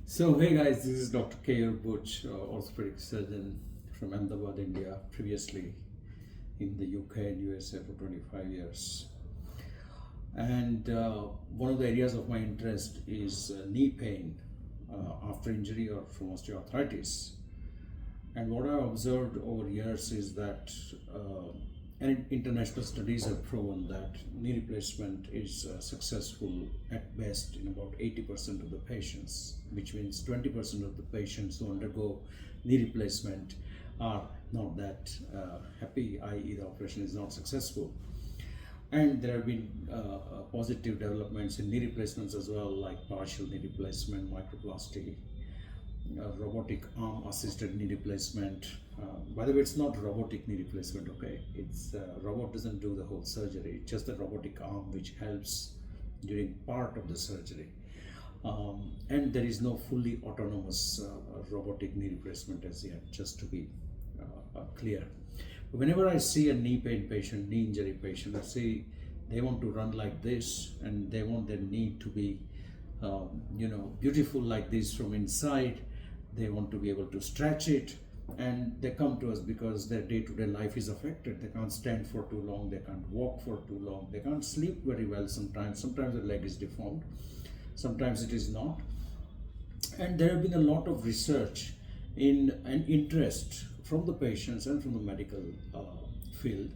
So hey guys, this is Dr. K.R. Butch, orthopedic surgeon from Ahmedabad, India, previously in the UK and USA for 25 years. And one of the areas of my interest is knee pain after injury or from osteoarthritis. And what I've observed over years is that and international studies have proven that knee replacement is successful at best in about 80% of the patients, which means 20% of the patients who undergo knee replacement are not that happy, i.e. the operation is not successful. And there have been positive developments in knee replacements as well, like partial knee replacement, microplasty, robotic arm assisted knee replacement. By the way, it's not robotic knee replacement, okay? It's robot doesn't do the whole surgery, it's just the robotic arm which helps during part of the surgery. And there is no fully autonomous robotic knee replacement as yet, just to be clear. Whenever I see a knee pain patient, knee injury patient, I see they want to run like this and they want their knee to be beautiful like this from inside. They want to be able to stretch it, and they come to us because their day-to-day life is affected. They can't stand for too long, they can't walk for too long, they can't sleep very well sometimes. Sometimes the leg is deformed, sometimes it is not. And there have been a lot of research in and interest from the patients and from the medical field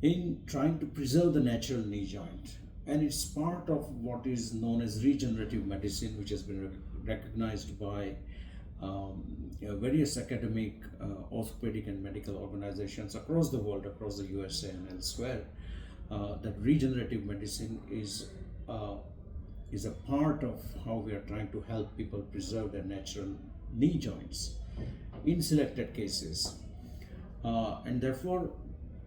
in trying to preserve the natural knee joint. And it's part of what is known as regenerative medicine, which has been recognized by various academic, orthopedic and medical organizations across the world, across the USA and elsewhere, that regenerative medicine is a part of how we are trying to help people preserve their natural knee joints in selected cases. And therefore,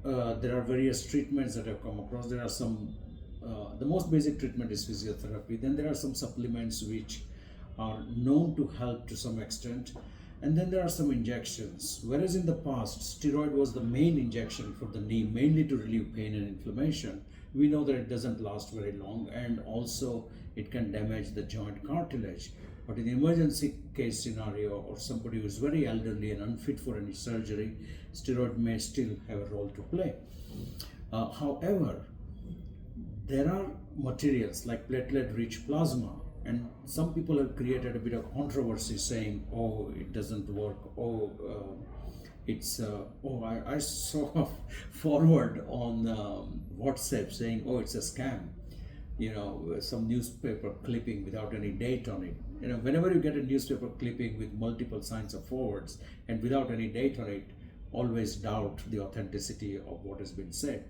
there are various treatments that have come across. There are some, the most basic treatment is physiotherapy. Then there are some supplements which are known to help to some extent. And then there are some injections. Whereas in the past, steroid was the main injection for the knee, mainly to relieve pain and inflammation. We know that it doesn't last very long, and also it can damage the joint cartilage. But in the emergency case scenario, or somebody who is very elderly and unfit for any surgery, steroid may still have a role to play. However, there are materials like platelet-rich plasma, and some people have created a bit of controversy saying, oh, it doesn't work, I saw a forward on WhatsApp saying, oh, it's a scam, some newspaper clipping without any date on it. Whenever you get a newspaper clipping with multiple signs of forwards and without any date on it, always doubt the authenticity of what has been said.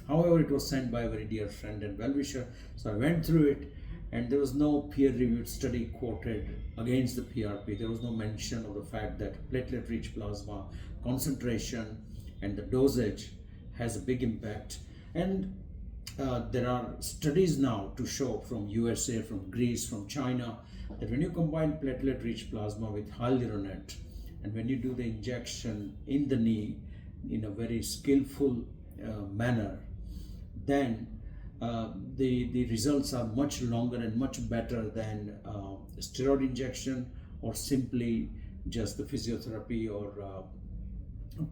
However, it was sent by a very dear friend and well-wisher, so I went through it, and there was no peer-reviewed study quoted against the PRP. There was no mention of the fact that platelet-rich plasma concentration and the dosage has a big impact. And there are studies now to show from USA, from Greece, from China, that when you combine platelet-rich plasma with hyaluronate, and when you do the injection in the knee in a very skillful manner, then the results are much longer and much better than steroid injection or simply just the physiotherapy or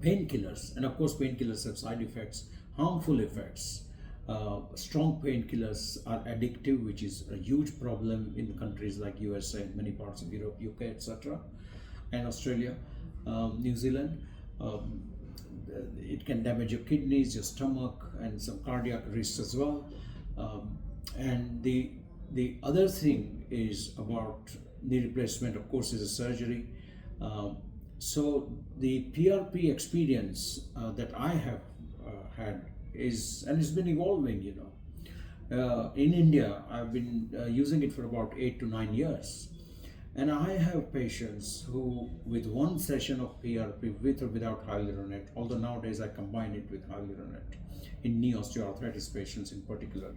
painkillers. And of course, painkillers have side effects, harmful effects. Strong painkillers are addictive, which is a huge problem in countries like USA and many parts of Europe, UK, etc., and Australia, New Zealand. It can damage your kidneys, your stomach, and some cardiac risks as well. And the other thing is about knee replacement, of course, is a surgery. So the PRP experience that I have had and it's been evolving, in India, I've been using it for about 8 to 9 years. And I have patients who, with one session of PRP, with or without hyaluronate, although nowadays I combine it with hyaluronate in knee osteoarthritis patients in particular,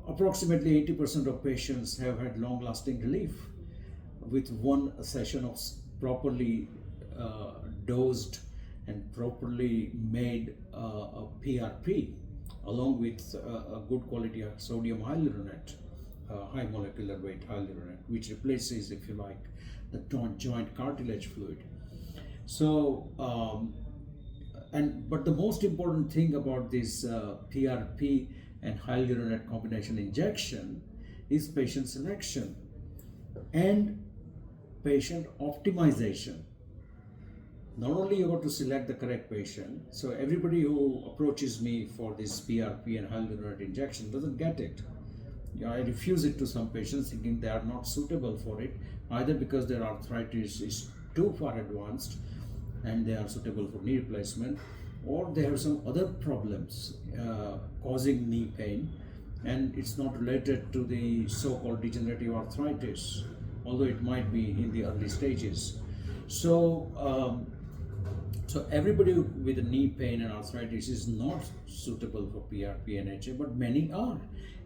approximately 80% of patients have had long-lasting relief with one session of properly dosed and properly made PRP, along with a good quality of sodium hyaluronate. high molecular weight hyaluronate, which replaces, if you like, the joint cartilage fluid. So, but the most important thing about this PRP and hyaluronate combination injection is patient selection and patient optimization. Not only you got to select the correct patient, so everybody who approaches me for this PRP and hyaluronate injection doesn't get it. I refuse it to some patients thinking they are not suitable for it, either because their arthritis is too far advanced and they are suitable for knee replacement, or they have some other problems causing knee pain, and it's not related to the so-called degenerative arthritis, although it might be in the early stages. So everybody with a knee pain and arthritis is not suitable for PRP and HA, but many are.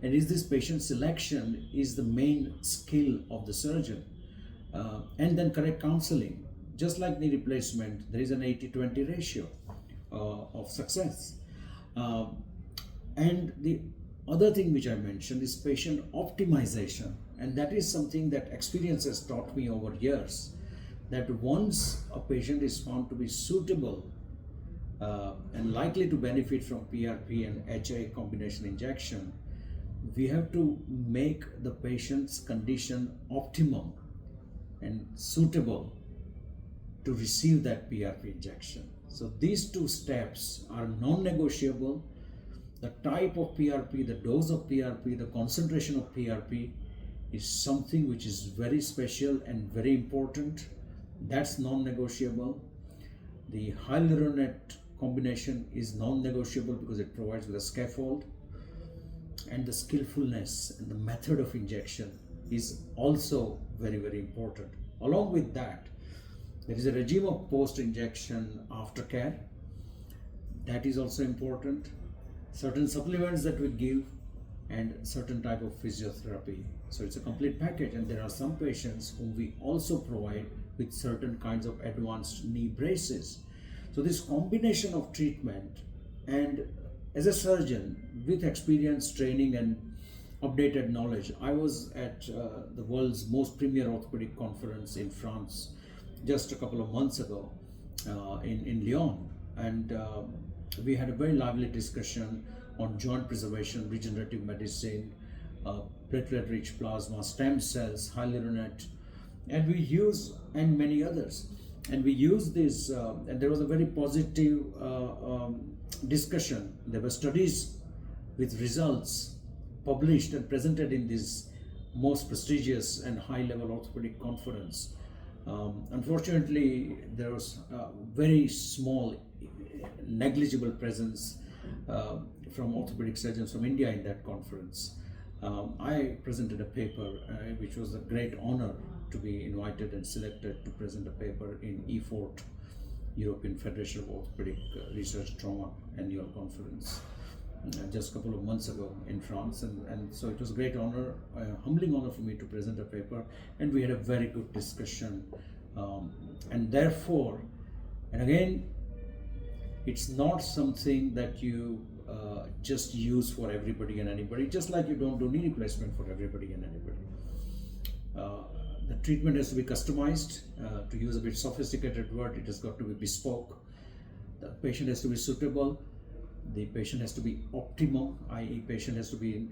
And is this patient selection is the main skill of the surgeon. And then correct counseling. Just like knee replacement, there is an 80-20 ratio of success. And the other thing which I mentioned is patient optimization. And that is something that experience has taught me over years, that once a patient is found to be suitable and likely to benefit from PRP and HA combination injection, we have to make the patient's condition optimum and suitable to receive that PRP injection. So these two steps are non-negotiable. The type of PRP, the dose of PRP, the concentration of PRP is something which is very special and very important. That's non-negotiable. The hyaluronate combination is non-negotiable because it provides with a scaffold, and the skillfulness and the method of injection is also very, very important. Along with that, there is a regime of post-injection aftercare. That is also important. Certain supplements that we give and certain type of physiotherapy. So it's a complete package, and there are some patients whom we also provide with certain kinds of advanced knee braces. So this combination of treatment, and as a surgeon with experience, training and updated knowledge, I was at the world's most premier orthopedic conference in France just a couple of months ago in Lyon, and we had a very lively discussion on joint preservation, regenerative medicine, platelet-rich plasma, stem cells, hyaluronate, and we use, and many others. And we use this, and there was a very positive discussion. There were studies with results published and presented in this most prestigious and high-level orthopedic conference. Unfortunately, there was a very small, negligible presence from orthopedic surgeons from India in that conference. I presented a paper, which was a great honor to be invited and selected to present a paper in E4, European Federation of Orthopedic Research Trauma Annual Conference, just a couple of months ago in France, and so it was a great honor, a humbling honor for me to present a paper, and we had a very good discussion, and therefore, and again, it's not something that you just use for everybody and anybody, just like you don't do knee replacement for everybody and anybody. The treatment has to be customized. To use a bit sophisticated word, it has got to be bespoke. The patient has to be suitable. The patient has to be optimum, i.e. patient has to be in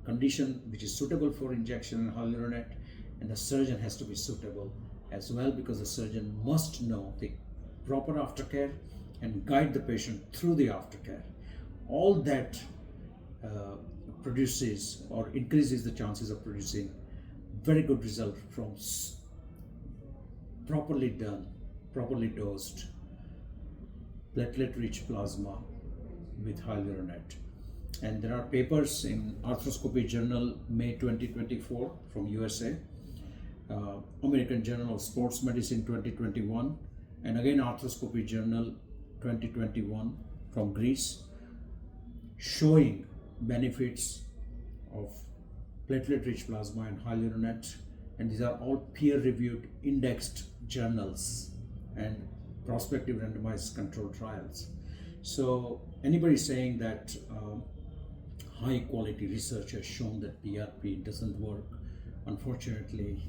condition which is suitable for injection and hyaluronate, and the surgeon has to be suitable as well, because the surgeon must know the proper aftercare and guide the patient through the aftercare. All that produces or increases the chances of producing very good result from properly done, properly dosed platelet-rich plasma with hyaluronate. And there are papers in Arthroscopy Journal, May 2024 from USA, American Journal of Sports Medicine 2021, and again Arthroscopy Journal 2021 from Greece, showing benefits of platelet-rich plasma and hyaluronate, and these are all peer-reviewed, indexed journals and prospective randomized controlled trials. So anybody saying that high quality research has shown that PRP doesn't work. Unfortunately,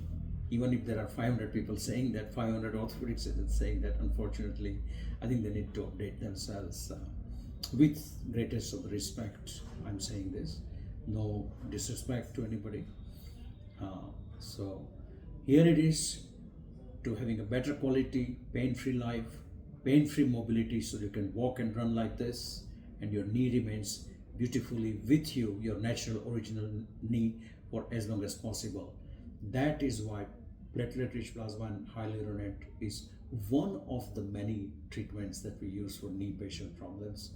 even if there are 500 people saying that, 500 orthopedic surgeons saying that, unfortunately, I think they need to update themselves. With greatest of respect, I'm saying this. No disrespect to anybody. So here it is, to having a better quality, pain-free life, pain-free mobility, so you can walk and run like this, and your knee remains beautifully with you, your natural original knee, for as long as possible. That is why platelet-rich plasma and hyaluronate is one of the many treatments that we use for knee patient problems.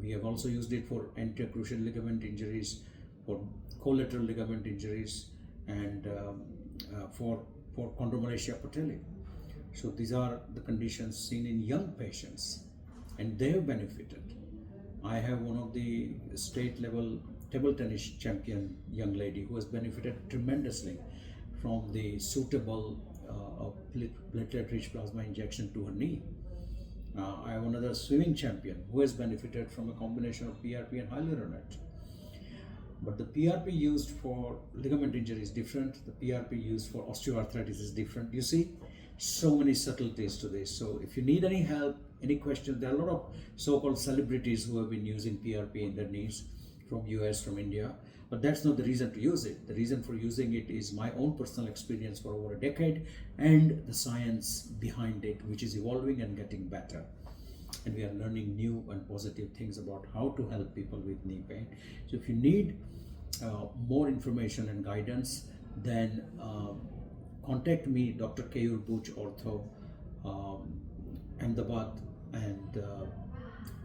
We have also used it for anterior cruciate ligament injuries, for collateral ligament injuries, and for chondromalacia patella. So these are the conditions seen in young patients, and they have benefited. I have one of the state level table tennis champion young lady who has benefited tremendously from the suitable platelet-rich plasma injection to her knee. I have another swimming champion who has benefited from a combination of PRP and hyaluronate. But the PRP used for ligament injury is different. The PRP used for osteoarthritis is different. You see, so many subtleties to this. So if you need any help, any questions, there are a lot of so-called celebrities who have been using PRP in their knees from US, from India. But that's not the reason to use it. The reason for using it is my own personal experience for over a decade and the science behind it, which is evolving and getting better. And we are learning new and positive things about how to help people with knee pain. So if you need more information and guidance, then contact me, Dr. Keyur Buch Ortho, Ahmedabad, and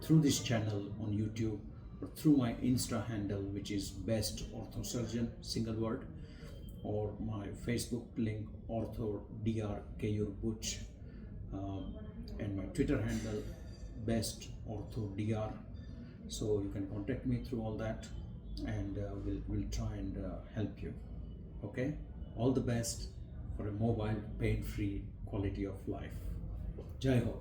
through this channel on YouTube, or through my Insta handle, which is Best Ortho Surgeon, single word, or my Facebook link, Ortho Dr. Keyur Buch, and my Twitter handle, Best Ortho Dr. So you can contact me through all that, and we'll try and help you. Okay, all the best for a mobile, pain-free quality of life. Jai Ho.